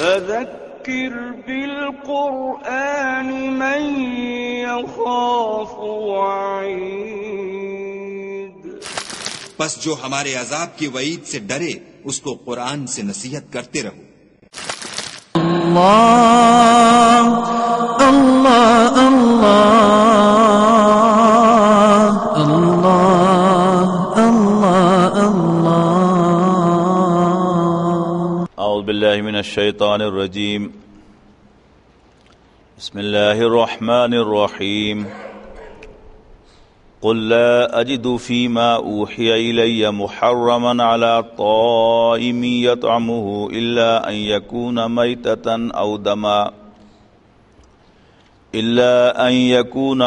فذكر بالقرآن من يخاف وعيد۔ پس جو ہمارے عذاب کی وعید سے ڈرے اس کو قرآن سے نصیحت کرتے رہو۔ اللہ اللہ اللہ اللہ اللہ اللہ۔ اعوذ باللہ من الشیطان الرجیم، بسم اللہ الرحمن الرحیم۔ قل لا اجد فيما اوحي الي محرما على طائم يطعمه الا ان يكون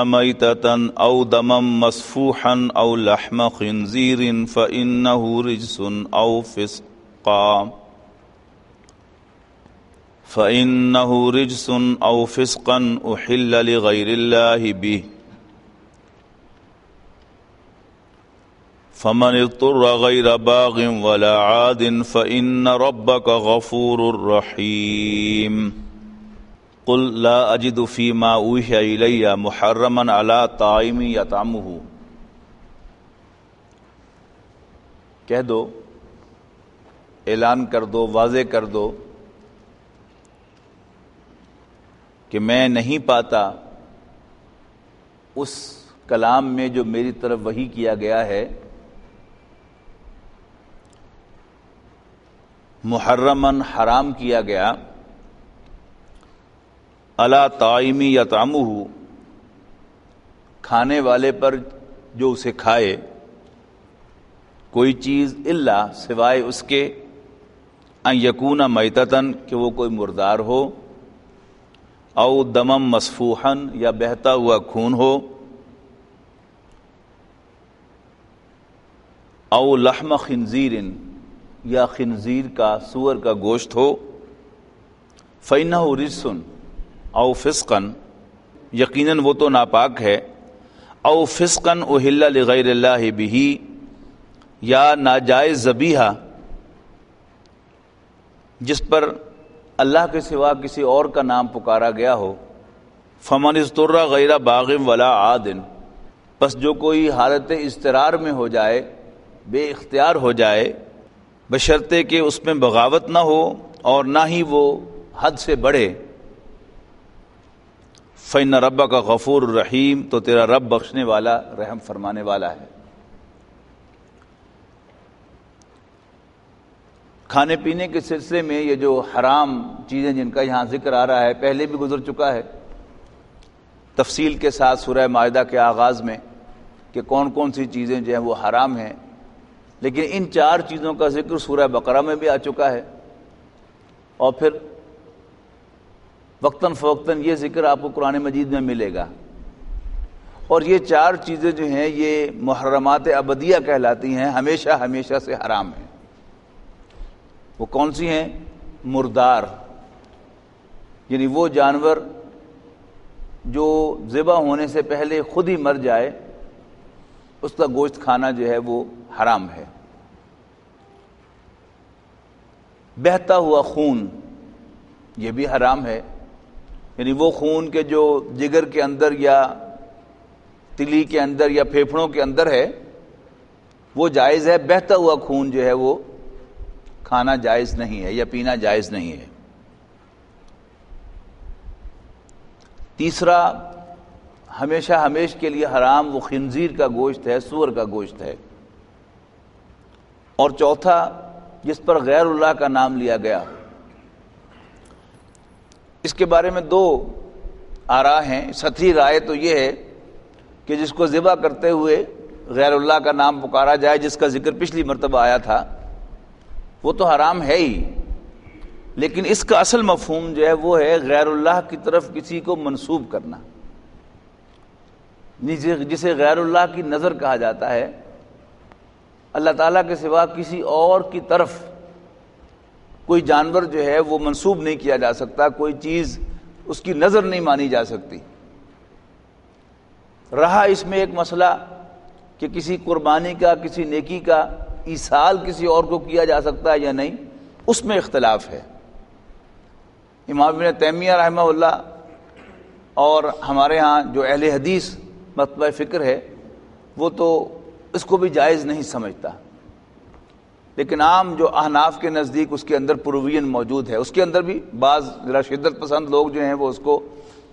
ميتة او دما مسفوحا او لحم خنزير فانه رجس او فسقا احل لغير الله به فمن اضطر غير باغ ولا عاد فإن ربك غفور رحيم۔ قل لا أجد فيما أوحي إلي محرما على طاعم يطعمه، کہہ دو، اعلان کر دو، واضح کر دو کہ میں نہیں پاتا اس کلام میں جو میری طرف وحی کیا گیا ہے محرمن حرام کیا گیا، علی طائم یطعمہ کھانے والے پر جو اسے کھائے، کوئی چیز الا سوائے اس کے ان یکون میتتن کہ وہ کوئی مردار ہو، او دمم مسفوحن یا بہتا ہوا خون ہو، او لحم خنزیر یا خنزیر کا سور کا گوشت ہو، فَإِنَّهُ رِجْسٌ او فسقن یقیناً وہ تو ناپاک ہے، او فسقن احل لغیر اللہ بہ یا ناجائز ذبیحہ جس پر اللہ کے سوا کسی اور کا نام پکارا گیا ہو، فمن اضطر غیر باغ ولا عاد پس جو کوئی حالت اضطرار میں ہو جائے، بے اختیار ہو جائے، بشرطے کہ اس میں بغاوت نہ ہو اور نہ ہی وہ حد سے بڑھے، فإن ربک غفور الرحیم تو تیرا رب بخشنے والا رحم فرمانے والا ہے۔ کھانے پینے کے سلسلے میں یہ جو حرام چیزیں جن کا یہاں ذکر آ رہا ہے پہلے بھی گزر چکا ہے تفصیل کے ساتھ سورہ مائدہ کے آغاز میں کہ کون کون سی چیزیں جو ہیں وہ حرام ہیں، لیکن ان چار چیزوں کا ذکر سورہ بقرہ میں بھی آ چکا ہے، اور پھر وقتاً فوقتاً یہ ذکر آپ کو قرآن مجید میں ملے گا، اور یہ چار چیزیں جو ہیں یہ محرمات ابدیہ کہلاتی ہیں، ہمیشہ ہمیشہ سے حرام ہیں۔ وہ کون سی ہیں؟ مردار، یعنی وہ جانور جو ذبح ہونے سے پہلے خود ہی مر جائے، اس کا گوشت کھانا جو ہے وہ حرام ہے۔ بہتا ہوا خون یہ بھی حرام ہے، یعنی وہ خون کے جو جگر کے اندر یا تلی کے اندر یا پھیپھڑوں کے اندر ہے وہ جائز ہے، بہتا ہوا خون جو ہے وہ کھانا جائز نہیں ہے یا پینا جائز نہیں ہے۔ تیسرا ہمیشہ ہمیش کے لیے حرام وہ خنزیر کا گوشت ہے، سور کا گوشت ہے۔ اور چوتھا جس پر غیر اللہ کا نام لیا گیا، اس کے بارے میں دو آراء ہیں۔ سطحی رائے تو یہ ہے کہ جس کو ذبح کرتے ہوئے غیر اللہ کا نام پکارا جائے، جس کا ذکر پچھلی مرتبہ آیا تھا، وہ تو حرام ہے ہی، لیکن اس کا اصل مفہوم جو ہے وہ ہے غیر اللہ کی طرف کسی کو منسوب کرنا، جسے غیر اللہ کی نظر کہا جاتا ہے۔ اللہ تعالیٰ کے سوا کسی اور کی طرف کوئی جانور جو ہے وہ منسوب نہیں کیا جا سکتا، کوئی چیز اس کی نظر نہیں مانی جا سکتی۔ رہا اس میں ایک مسئلہ کہ کسی قربانی کا، کسی نیکی کا ایصال کسی اور کو کیا جا سکتا ہے یا نہیں، اس میں اختلاف ہے۔ امام ابن تیمیہ رحمہ اللہ اور ہمارے ہاں جو اہل حدیث مطلب فکر ہے وہ تو اس کو بھی جائز نہیں سمجھتا، لیکن عام جو احناف کے نزدیک اس کے اندر پرووین موجود ہے. اس کے اندر بھی بعض ذرا شدت پسند لوگ جو ہیں وہ اس کو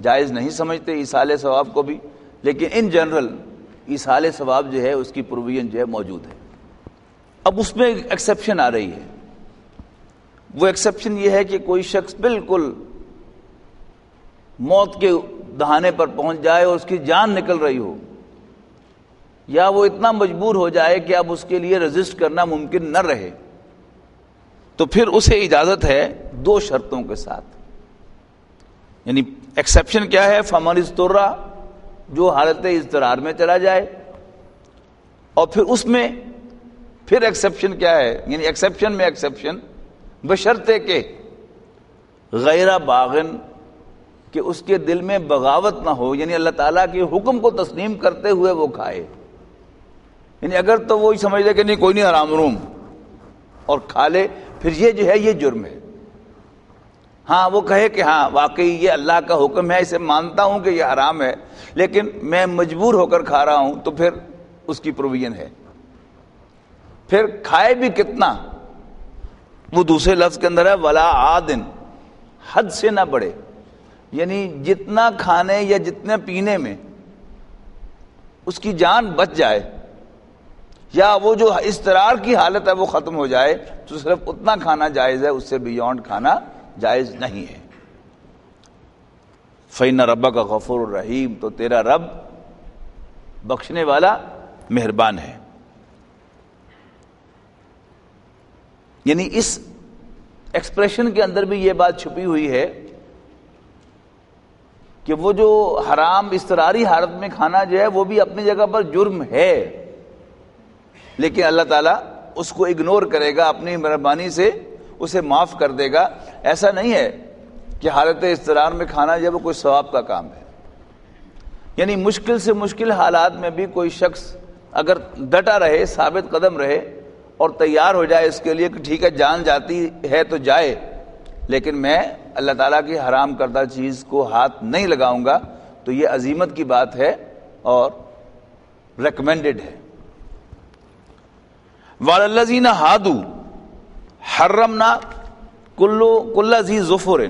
جائز نہیں سمجھتے ایصال ثواب کو بھی، لیکن ان جنرل ایصال ثواب جو ہے اس کی پرووین جو ہے موجود ہے. اب اس میں ایک ایکسیپشن آ رہی ہے. وہ ایکسیپشن یہ ہے کہ کوئی شخص بالکل موت کے دہانے پر پہنچ جائے اور اس کی جان نکل رہی ہو، یا وہ اتنا مجبور ہو جائے کہ اب اس کے لیے رزسٹ کرنا ممکن نہ رہے، تو پھر اسے اجازت ہے 2 شرطوں کے ساتھ. یعنی ایکسیپشن کیا ہے؟ فمن اضطر، جو حالت اضطرار میں چلا جائے. اور پھر اس میں پھر ایکسیپشن کیا ہے؟ یعنی ایکسیپشن میں ایکسیپشن بشرطے کہ غیر باغن، کہ اس کے دل میں بغاوت نہ ہو، یعنی اللہ تعالیٰ کے حکم کو تسلیم کرتے ہوئے وہ کھائے. یعنی اگر تو وہی سمجھ لے کہ نہیں کوئی نہیں حرام روم اور کھا لے، پھر یہ جو ہے یہ جرم ہے. ہاں وہ کہے کہ ہاں واقعی یہ اللہ کا حکم ہے، اسے مانتا ہوں کہ یہ حرام ہے، لیکن میں مجبور ہو کر کھا رہا ہوں، تو پھر اس کی پروویژن ہے. پھر کھائے بھی کتنا، وہ دوسرے لفظ کے اندر ہے ولا عادن، حد سے نہ بڑھے. یعنی جتنا کھانے یا جتنے پینے میں اس کی جان بچ جائے، یا وہ جو اضطرار کی حالت ہے وہ ختم ہو جائے، تو صرف اتنا کھانا جائز ہے، اس سے بیونڈ کھانا جائز نہیں ہے. فَإِنَّ رَبَّكَ غَفُورٌ رَحِيمٌ، تو تیرا رب بخشنے والا مہربان ہے. یعنی اس ایکسپریشن کے اندر بھی یہ بات چھپی ہوئی ہے کہ وہ جو حرام اضطراری حالت میں کھانا جو ہے وہ بھی اپنی جگہ پر جرم ہے، لیکن اللہ تعالیٰ اس کو اگنور کرے گا، اپنی مہربانی سے اسے معاف کر دے گا. ایسا نہیں ہے کہ حالت اضطرار میں کھانا جو ہے وہ کوئی ثواب کا کام ہے. یعنی مشکل سے مشکل حالات میں بھی کوئی شخص اگر ڈٹا رہے، ثابت قدم رہے اور تیار ہو جائے اس کے لیے کہ ٹھیک ہے جان جاتی ہے تو جائے، لیکن میں اللہ تعالیٰ کی حرام کردہ چیز کو ہاتھ نہیں لگاؤں گا، تو یہ عزیمت کی بات ہے اور ریکمینڈڈ ہے. وَالَّذِينَ هَادُوا حَرَّمْنَا كُلَّ ذِي ظُفُرٍ،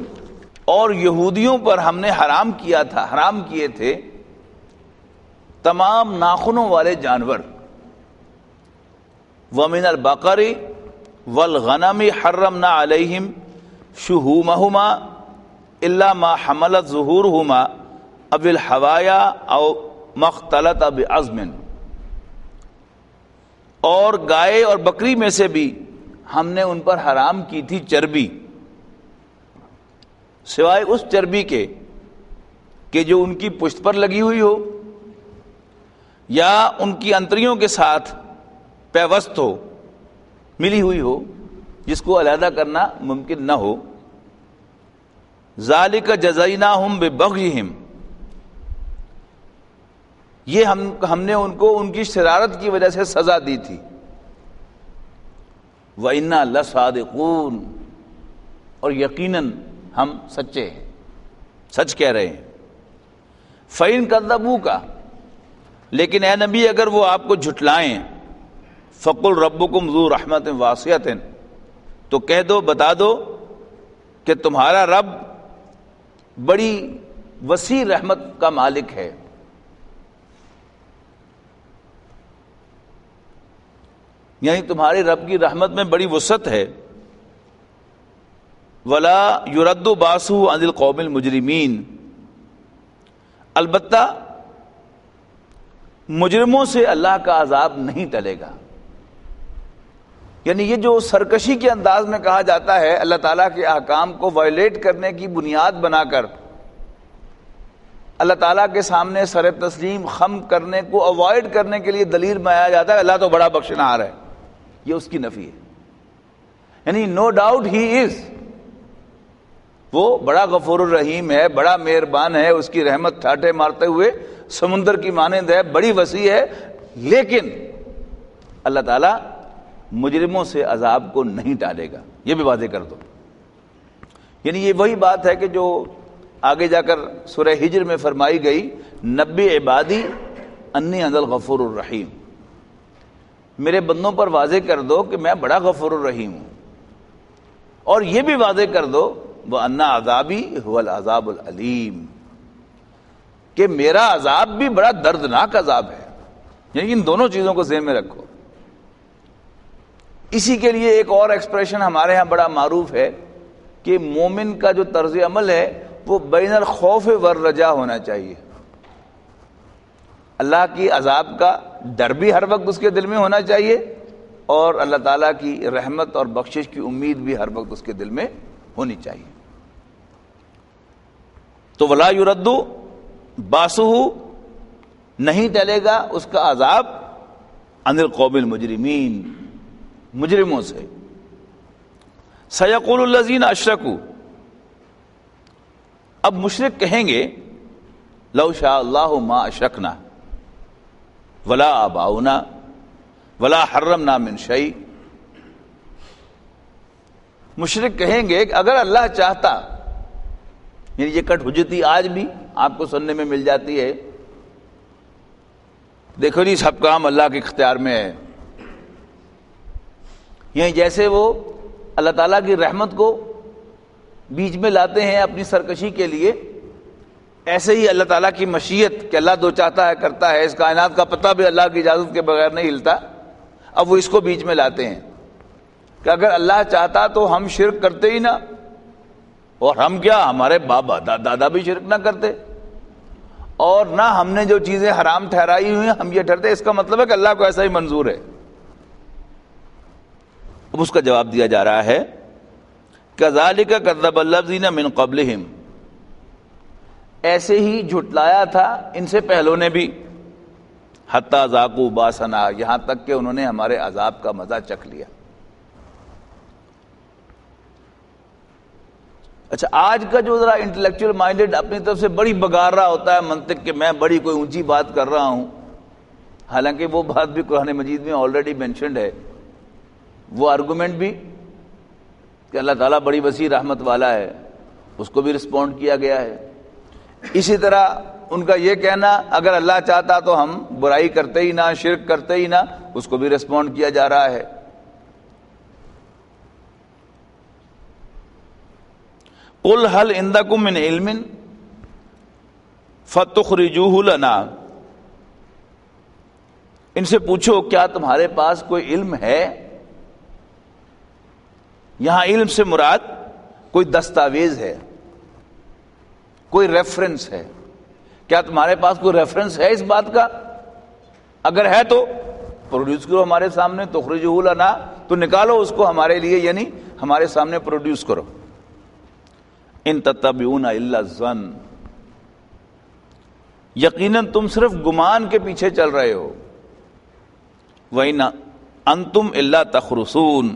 اور یہودیوں پر ہم نے حرام کیے تھے تمام ناخنوں والے جانور. وَمِنَ الْبَقَرِ وَالْغَنَمِ حَرَّمْنَا عَلَيْهِمْ شُهُومَهُمَا إِلَّا مَا حَمَلَتْ ظُهُورُهُمَا أَوِ الْحَوَايَا أَوْ مَا اخْتَلَطَ بِعَظْمٍ، اور گائے اور بکری میں سے بھی ہم نے ان پر حرام کی تھی چربی، سوائے اس چربی کے کہ جو ان کی پشت پر لگی ہوئی ہو یا ان کی انتریوں کے ساتھ پیوست ہو، ملی ہوئی ہو، جس کو علیحدہ کرنا ممکن نہ ہو. ذالک جزیناہم ببغیہم، یہ ہم نے ان کو ان کی شرارت کی وجہ سے سزا دی تھی. وَإِنَّا لَصَادِقُونَ، اور یقیناً ہم سچے ہیں، سچ کہہ رہے ہیں. فَإِن كَذَّبُوكَ، لیکن اے نبی اگر وہ آپ کو جھٹلائیں، فَقُلْ رَبُّكُمْ ذُو رَحْمَةٍ وَاسِعَةٍ، تو کہہ دو، بتا دو کہ تمہارا رب بڑی وسیع رحمت کا مالک ہے. یعنی تمہارے رب کی رحمت میں بڑی وسعت ہے. وَلَا يُرَدُّ بَأْسُهُ عَنِ الْقَوْمِ الْمُجْرِمِينَ، البتہ مجرموں سے اللہ کا عذاب نہیں ٹلے گا. یعنی یہ جو سرکشی کے انداز میں کہا جاتا ہے اللہ تعالیٰ کے احکام کو وائلیٹ کرنے کی بنیاد بنا کر اللہ تعالیٰ کے سامنے سر تسلیم خم کرنے کو اوائڈ کرنے کے لیے دلیل بنایا جاتا ہے اللہ تو بڑا بخشنہار ہے، یہ اس کی نفی ہے. یعنی نو ڈاؤٹ ہی از، وہ بڑا غفور الرحیم ہے، بڑا مہربان ہے، اس کی رحمت ٹھاٹھے مارتے ہوئے سمندر کی مانند ہے، بڑی وسیع ہے، لیکن اللہ تعالیٰ مجرموں سے عذاب کو نہیں ٹالے گا. یہ بھی واضح کر دو. یعنی یہ وہی بات ہے کہ جو آگے جا کر سورہ ہجر میں فرمائی گئی، نبی عبادی انی انا الغفور الرحیم، میرے بندوں پر واضح کر دو کہ میں بڑا غفور الرحیم ہوں، اور یہ بھی واضح کر دو وَأَنَّ عَذَابِي هُوَ الْعَذَابُ الْعَلِيمُ، کہ میرا عذاب بھی بڑا دردناک عذاب ہے۔ یعنی ان دونوں چیزوں کو ذہن میں رکھو۔ اسی کے لیے ایک اور ایکسپریشن ہمارے ہاں بڑا معروف ہے کہ مومن کا جو طرز عمل ہے وہ بین الخوف والرجا ہونا چاہیے۔ اللہ کی عذاب کا ڈر بھی ہر وقت اس کے دل میں ہونا چاہیے، اور اللہ تعالیٰ کی رحمت اور بخشش کی امید بھی ہر وقت اس کے دل میں ہونی چاہیے۔ تو ولا یرد باسہ، نہیں ٹلے گا اس کا عذاب عن القوم المجرمین، مجرموں سے۔ سیقول الذین اشرکوا، اب مشرک کہیں گے لو شاء اللہ ما اشرکنا ولا آباؤنا ولا حرمنا من شیء، مشرک کہیں گے کہ اگر اللہ چاہتا، یعنی یہ کٹ حجتی آج بھی آپ کو سننے میں مل جاتی ہے، دیکھو جی سب کام اللہ کے اختیار میں ہے، یعنی جیسے وہ اللہ تعالیٰ کی رحمت کو بیچ میں لاتے ہیں اپنی سرکشی کے لیے، ایسے ہی اللہ تعالیٰ کی مشیت کہ اللہ جو چاہتا ہے کرتا ہے، اس کائنات کا پتہ بھی اللہ کی اجازت کے بغیر نہیں ہلتا، اب وہ اس کو بیچ میں لاتے ہیں کہ اگر اللہ چاہتا تو ہم شرک کرتے ہی نہ، اور ہم کیا، ہمارے باپ دادا بھی شرک نہ کرتے، اور نہ ہم نے جو چیزیں حرام ٹھہرائی ہوئی ہیں ہم یہ ٹھہرتے، اس کا مطلب ہے کہ اللہ کو ایسا ہی منظور ہے۔ اب اس کا جواب دیا جا رہا ہے کذالک کذب الذین من قبلہم، ایسے ہی جھٹلایا تھا ان سے پہلوں نے بھی، حتی ذاقوا باسنا، یہاں تک کہ انہوں نے ہمارے عذاب کا مزہ چکھ لیا۔ اچھا، آج کا جو ذرا انٹلیکچوئل مائنڈڈ اپنی طرف سے بڑی بگار رہا ہوتا ہے منطق کہ میں بڑی کوئی اونچی بات کر رہا ہوں، حالانکہ وہ بات بھی قرآن مجید میں آلریڈی مینشنڈ ہے، وہ آرگومنٹ بھی کہ اللہ تعالیٰ بڑی وسیع رحمت والا ہے، اس کو بھی رسپونڈ کیا گیا ہے۔ اسی طرح ان کا یہ کہنا اگر اللہ چاہتا تو ہم برائی کرتے ہی نہ، شرک کرتے ہی نہ، اس کو بھی رسپونڈ کیا جا رہا ہے۔ قل هل عندکم من علم فتخرجوه لنا، ان سے پوچھو کیا تمہارے پاس کوئی علم ہے؟ یہاں علم سے مراد کوئی دستاویز ہے، کوئی ریفرنس ہے، کیا تمہارے پاس کوئی ریفرنس ہے اس بات کا؟ اگر ہے تو پروڈیوس کرو ہمارے سامنے، تخرجوہ لنا، تو نکالو اس کو ہمارے لیے، یعنی ہمارے سامنے پروڈیوس کرو۔ ان تتبعون الا الظن، یقیناً تم صرف گمان کے پیچھے چل رہے ہو۔ وَإِنْ أَنْتُمْ إِلَّا تَخْرُصُونَ،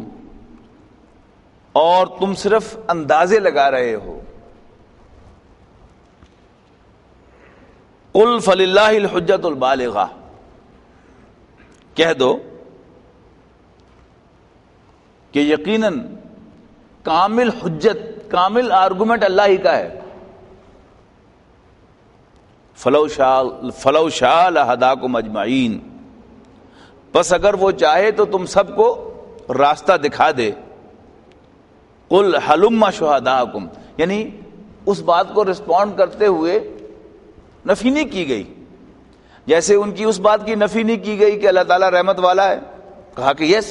اور تم صرف اندازے لگا رہے ہو۔ قُلْ فَلِلَّهِ الْحُجَّةُ الْبَالِغَةُ، کہہ دو کہ یقیناً کامل حجت، کامل آرگومنٹ اللہ ہی کا ہے۔ فَلَوْ شَاءَ لَهَدَاكُمْ أَجْمَعِينَ، بس اگر وہ چاہے تو تم سب کو راستہ دکھا دے۔ قُلْ هَلُمَّ شُهَدَاءَكُمْ، یعنی اس بات کو رسپونڈ کرتے ہوئے نفی نہیں کی گئی، جیسے ان کی اس بات کی نفی نہیں کی گئی کہ اللہ تعالیٰ رحمت والا ہے، کہا کہ یس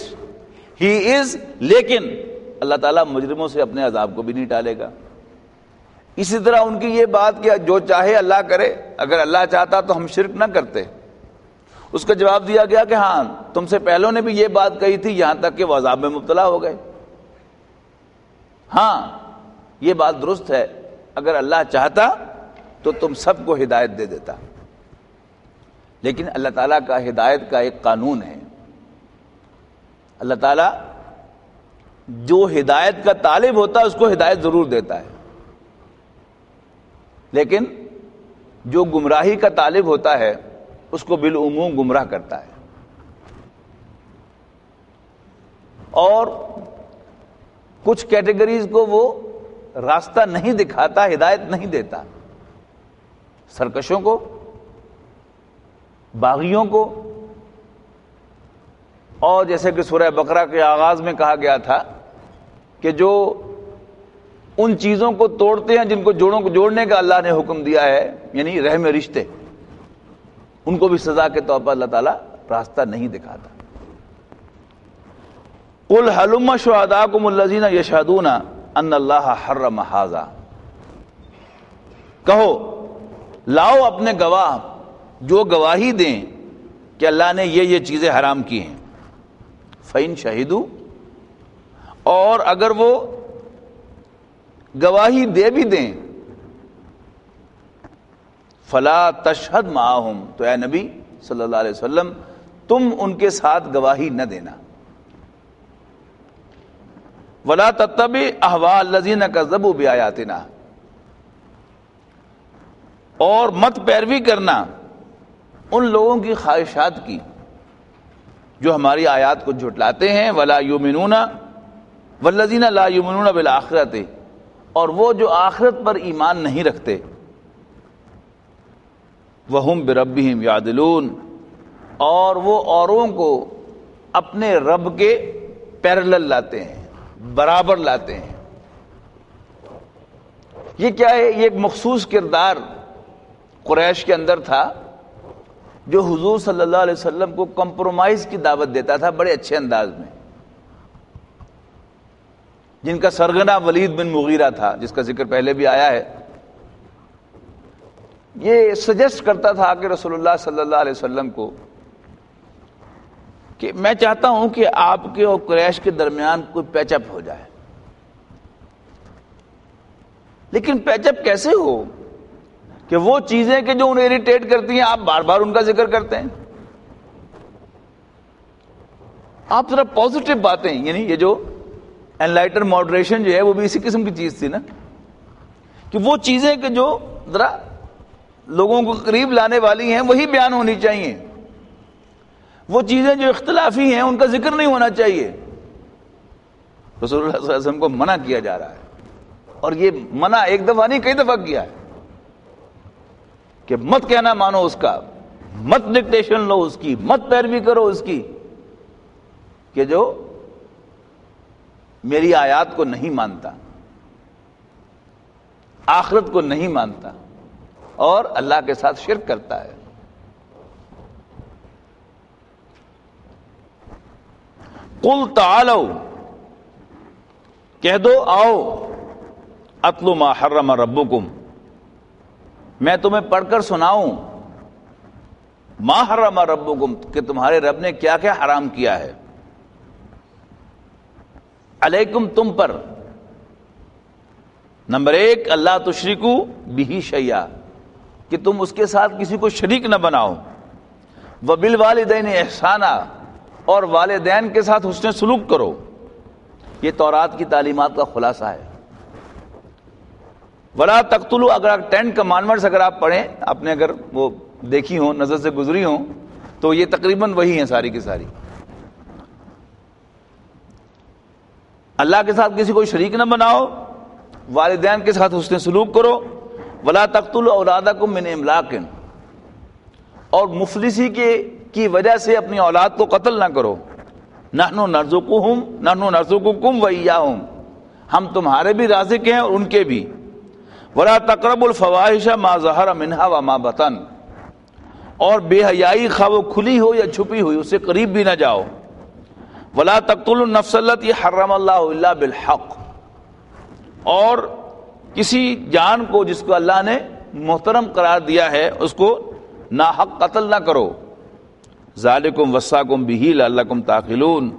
ہی از، لیکن اللہ تعالیٰ مجرموں سے اپنے عذاب کو بھی نہیں ٹالے گا۔ اسی طرح ان کی یہ بات کہ جو چاہے اللہ کرے، اگر اللہ چاہتا تو ہم شرک نہ کرتے، اس کا جواب دیا گیا کہ ہاں تم سے پہلوں نے بھی یہ بات کہی تھی، یہاں تک کہ وہ عذاب میں مبتلا ہو گئے۔ ہاں یہ بات درست ہے، اگر اللہ چاہتا تو تم سب کو ہدایت دے دیتا، لیکن اللہ تعالیٰ کا ہدایت کا ایک قانون ہے، اللہ تعالیٰ جو ہدایت کا طالب ہوتا ہے اس کو ہدایت ضرور دیتا ہے، لیکن جو گمراہی کا طالب ہوتا ہے اس کو بالعموم گمراہ کرتا ہے۔ اور کچھ کیٹیگریز کو وہ راستہ نہیں دکھاتا، ہدایت نہیں دیتا، سرکشوں کو، باغیوں کو. اور جیسے کہ سورہ بقرہ کے آغاز میں کہا گیا تھا کہ جو ان چیزوں کو توڑتے ہیں جن کو جوڑوں کو جوڑنے کا اللہ نے حکم دیا ہے، یعنی رحم رشتے، ان کو بھی سزا کے طور پر اللہ تعالیٰ راستہ نہیں دکھاتا. قل ہلم شہداکم الذین یشہدون ان اللہ حرم ھذا، کہو لاؤ اپنے گواہ جو گواہی دیں کہ اللہ نے یہ چیزیں حرام کی ہیں. فَإِن شَهِدُوا، اور اگر وہ گواہی دے بھی دیں، فَلَا تَشْهَدْ مَعَهُمْ، تو اے نبی صلی اللہ علیہ وسلم تم ان کے ساتھ گواہی نہ دینا. وَلَا تَتَّبِعْ أَهْوَاءَ الَّذِينَ كَذَّبُوا بِآيَاتِنَا، اور مت پیروی کرنا ان لوگوں کی خواہشات کی جو ہماری آیات کو جھٹلاتے ہیں. وَلَا يُؤْمِنُونَ وَالَّذِينَ لَا يُؤْمِنُونَ بِالْآخِرَةِ، اور وہ جو آخرت پر ایمان نہیں رکھتے. وَهُمْ بِرَبِّهِمْ يَعْدِلُونَ، اور وہ اوروں کو اپنے رب کے پیرلل لاتے ہیں، برابر لاتے ہیں. یہ کیا ہے؟ یہ ایک مخصوص کردار قریش کے اندر تھا جو حضور صلی اللہ علیہ وسلم کو کمپرومائز کی دعوت دیتا تھا بڑے اچھے انداز میں، جن کا سرغنہ ولید بن مغیرہ تھا، جس کا ذکر پہلے بھی آیا ہے. یہ سجیسٹ کرتا تھا کہ رسول اللہ صلی اللہ علیہ وسلم کو کہ میں چاہتا ہوں کہ آپ کے اور قریش کے درمیان کوئی پیچ اپ ہو جائے. لیکن پیچ اپ کیسے ہو کہ وہ چیزیں کہ جو انہیں اریٹیٹ کرتی ہیں آپ بار بار ان کا ذکر کرتے ہیں. آپ ذرا پازیٹیو باتیں، یعنی یہ جو انلائٹر ماڈریشن جو ہے وہ بھی اسی قسم کی چیز تھی نا، کہ وہ چیزیں کہ جو ذرا لوگوں کو قریب لانے والی ہیں وہی بیان ہونی چاہیے. وہ چیزیں جو اختلافی ہیں ان کا ذکر نہیں ہونا چاہیے. رسول اللہ صلی اللہ علیہ وسلم کو منع کیا جا رہا ہے، اور یہ منع ایک دفعہ نہیں کئی دفعہ کیا ہے کہ مت کہنا مانو اس کا، مت ڈکٹیشن لو اس کی، مت پیروی کرو اس کی، کہ جو میری آیات کو نہیں مانتا، آخرت کو نہیں مانتا اور اللہ کے ساتھ شرک کرتا ہے. قل تعالوا، کہہ دو آؤ، اتلو ما حرم ربکم، میں تمہیں پڑھ کر سناؤں ما حرم ربکم، کہ تمہارے رب نے کیا کیا حرام کیا ہے. علیکم، تم پر. نمبر 1، اللہ تشرکو بہ شیئا، کہ تم اس کے ساتھ کسی کو شریک نہ بناؤ. وبالوالدین احسانا، اور والدین کے ساتھ حسن سلوک کرو. یہ تورات کی تعلیمات کا خلاصہ ہے. ولا تقتلوا، اگر 10 کمانڈمنٹس اگر آپ پڑھیں، آپ نے اگر وہ دیکھی ہوں، نظر سے گزری ہوں، تو یہ تقریباً وہی ہیں ساری کی ساری. اللہ کے ساتھ کسی کو شریک نہ بناؤ، والدین کے ساتھ حسن سلوک کرو. ولا تقتلوا اولادکم من املاق، اور مفلسی کی وجہ سے اپنی اولاد کو قتل نہ کرو. نحن نرزقکم وإیاہم، ہم تمہارے بھی رازق ہیں اور ان کے بھی. ولا تقربوا الفواحش ما ظہر منها وما بطن، اور بے حیائی خواہ وہ کھلی ہو یا چھپی ہوئی اس سے قریب بھی نہ جاؤ. ولا تقتلوا النفس التي حرم اللہ الا بالحق، اور کسی جان کو جس کو اللہ نے محترم قرار دیا ہے اس کو ناحق قتل نہ کرو. ذالکم وصاکم بہ لعلکم تعقلون،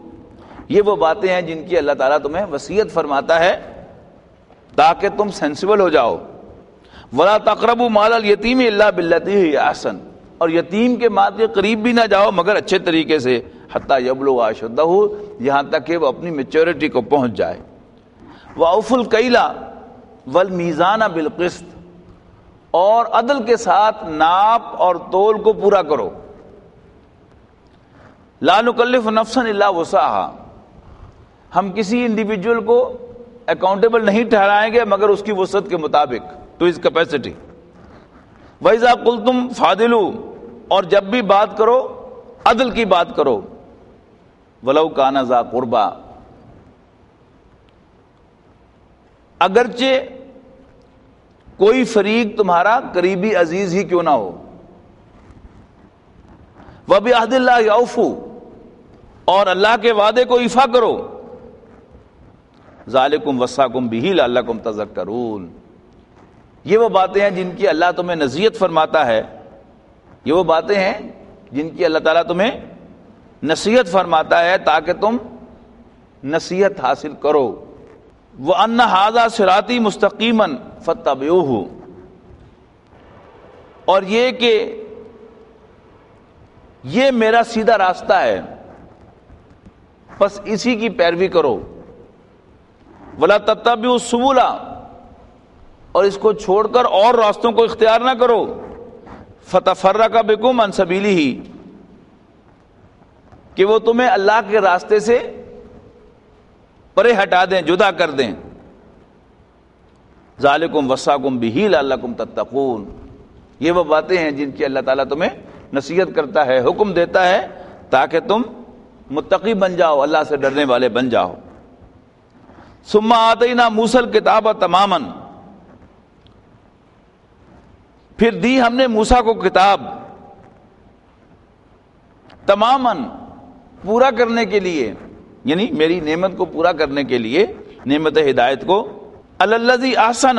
یہ وہ باتیں ہیں جن کی اللہ تعالیٰ تمہیں وصیت فرماتا ہے تاکہ تم سینسیبل ہو جاؤ. ولا تقربوا مال الیتیم الا باللتی ہی احسن، اور یتیم کے مال کے قریب بھی نہ جاؤ مگر اچھے طریقے سے. حتی یبلغ اشدہ، یہاں تک کہ وہ اپنی میچورٹی کو پہنچ جائے. واوفوا الکیل والمیزان بالقسط، اور عدل کے ساتھ ناپ اور تول کو پورا کرو. لا نکلف نفسا الا وسعها، ہم کسی انڈیویجول کو اکاؤنٹیبل نہیں ٹھہرائیں گے مگر اس کی وسعت کے مطابق، ٹو ہز کیپیسٹی۔ وَإِذَا قُلْتُمْ فَعْدِلُوا، اور جب بھی بات کرو عدل کی بات کرو، وَلَوْ كَانَ ذَا قُرْبَى، اگرچہ کوئی فریق تمہارا قریبی عزیز ہی کیوں نہ ہو، وَبِعَهْدِ اللَّهِ أَوْفُوا، اور اللہ کے وعدے کو ایفا کرو، ذَلِكُمْ وَصَّاكُمْ بِهِ لَعَلَّكُمْ تَذَكَّرُونَ، یہ وہ باتیں ہیں جن کی اللہ تمہیں نصیحت فرماتا ہے، یہ وہ باتیں ہیں جن کی اللہ تعالیٰ تمہیں نصیحت فرماتا ہے تاکہ تم نصیحت حاصل کرو۔ وَأَنَّ هَذَا صِرَاطِي مُسْتَقِيمًا فَاتَّبِعُوهُ، اور یہ کہ یہ میرا سیدھا راستہ ہے بس اسی کی پیروی کرو، وَلَا تَتَّبِعُوا السُّبُلَ، اور اس کو چھوڑ کر اور راستوں کو اختیار نہ کرو، فَتَفَرَّقَ بِكُمْ عَنْ سَبِيلِهِ، کہ وہ تمہیں اللہ کے راستے سے پرے ہٹا دیں، جدا کر دیں۔ ذَلِكُمْ وَصَّاكُمْ بِهِ لَعَلَّكُمْ تَتَّقُونَ، یہ وہ باتیں ہیں جن کی اللہ تعالیٰ تمہیں نصیحت کرتا ہے، حکم دیتا ہے تاکہ تم متقی بن جاؤ، اللہ سے ڈرنے والے بن جاؤ۔ ثُمَّ آتَيْنَا مُوسَى الْكِتَابَ تَمَامًا، پھر دی ہم نے موسیٰ کو کتاب تماماً، پورا کرنے کے لیے، یعنی میری نعمت کو پورا کرنے کے لیے، نعمت ہدایت کو، علی الذی احسن،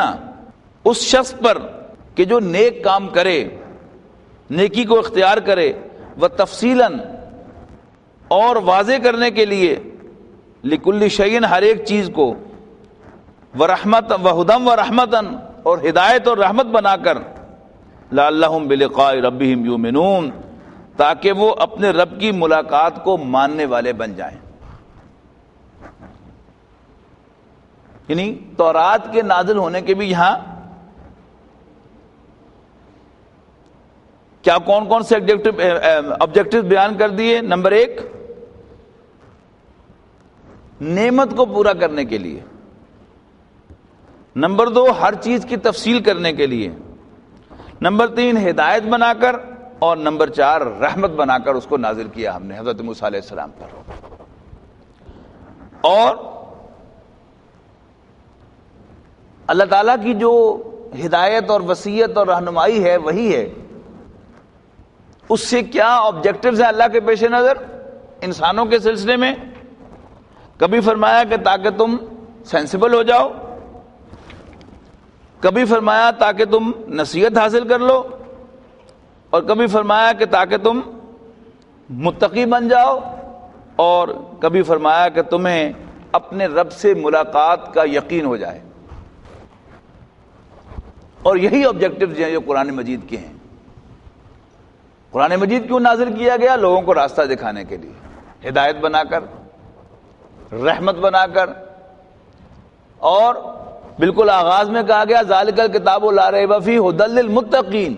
اس شخص پر کہ جو نیک کام کرے، نیکی کو اختیار کرے، و تفصیلاً، اور واضح کرنے کے لیے، لکل شیء، ہر ایک چیز کو، و رحمت و ہدم و رحمتاً، اور ہدایت اور رحمت بنا کر، لعلہم بلقاء ربہم یؤمنون، تاکہ وہ اپنے رب کی ملاقات کو ماننے والے بن جائیں۔ یعنی تورات کے نازل ہونے کے بھی یہاں کیا کون کون سے آبجیکٹو بیان کر دیے؟ نمبر 1، نعمت کو پورا کرنے کے لیے، نمبر 2، ہر چیز کی تفصیل کرنے کے لیے، نمبر 3، ہدایت بنا کر، اور نمبر 4، رحمت بنا کر اس کو نازل کیا ہم نے حضرت موسیٰ علیہ السلام پر۔ اور اللہ تعالیٰ کی جو ہدایت اور وصیت اور رہنمائی ہے وہی ہے، اس سے کیا آبجیکٹیوز ہیں اللہ کے پیش نظر انسانوں کے سلسلے میں؟ کبھی فرمایا کہ تاکہ تم سینسیبل ہو جاؤ، کبھی فرمایا تاکہ تم نصیحت حاصل کر لو، اور کبھی فرمایا کہ تاکہ تم متقی بن جاؤ، اور کبھی فرمایا کہ تمہیں اپنے رب سے ملاقات کا یقین ہو جائے۔ اور یہی آبجیکٹیوز ہیں جو قرآن مجید کے ہیں۔ قرآن مجید کیوں نازل کیا گیا؟ لوگوں کو راستہ دکھانے کے لیے، ہدایت بنا کر، رحمت بنا کر، اور بالکل آغاز میں کہا گیا ذالک الکتاب لا ریب فیہ ھدی للمتقین،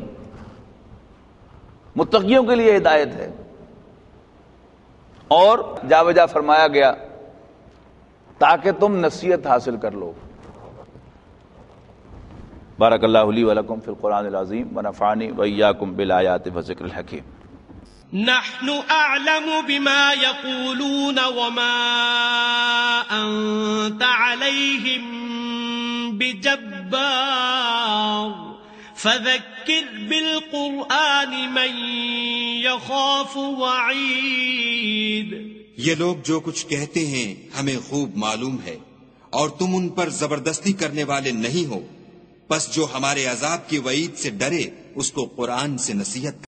متقیوں کے لیے ہدایت ہے۔ اور جا بجا فرمایا گیا تاکہ تم نصیحت حاصل کر لو۔ بارک اللہ لی ولکم فی القرآن العظیم ونفعنی وإیاکم بالآیات والذکر الحکیم۔ نحن أعلم بما يقولون وما أنت عليهم بجبار فذكر بالقرآن من يخاف وعيد۔ یہ لوگ جو کچھ کہتے ہیں ہمیں خوب معلوم ہے، اور تم ان پر زبردستی کرنے والے نہیں ہو، پس جو ہمارے عذاب کی وعید سے ڈرے اس کو قرآن سے نصیحت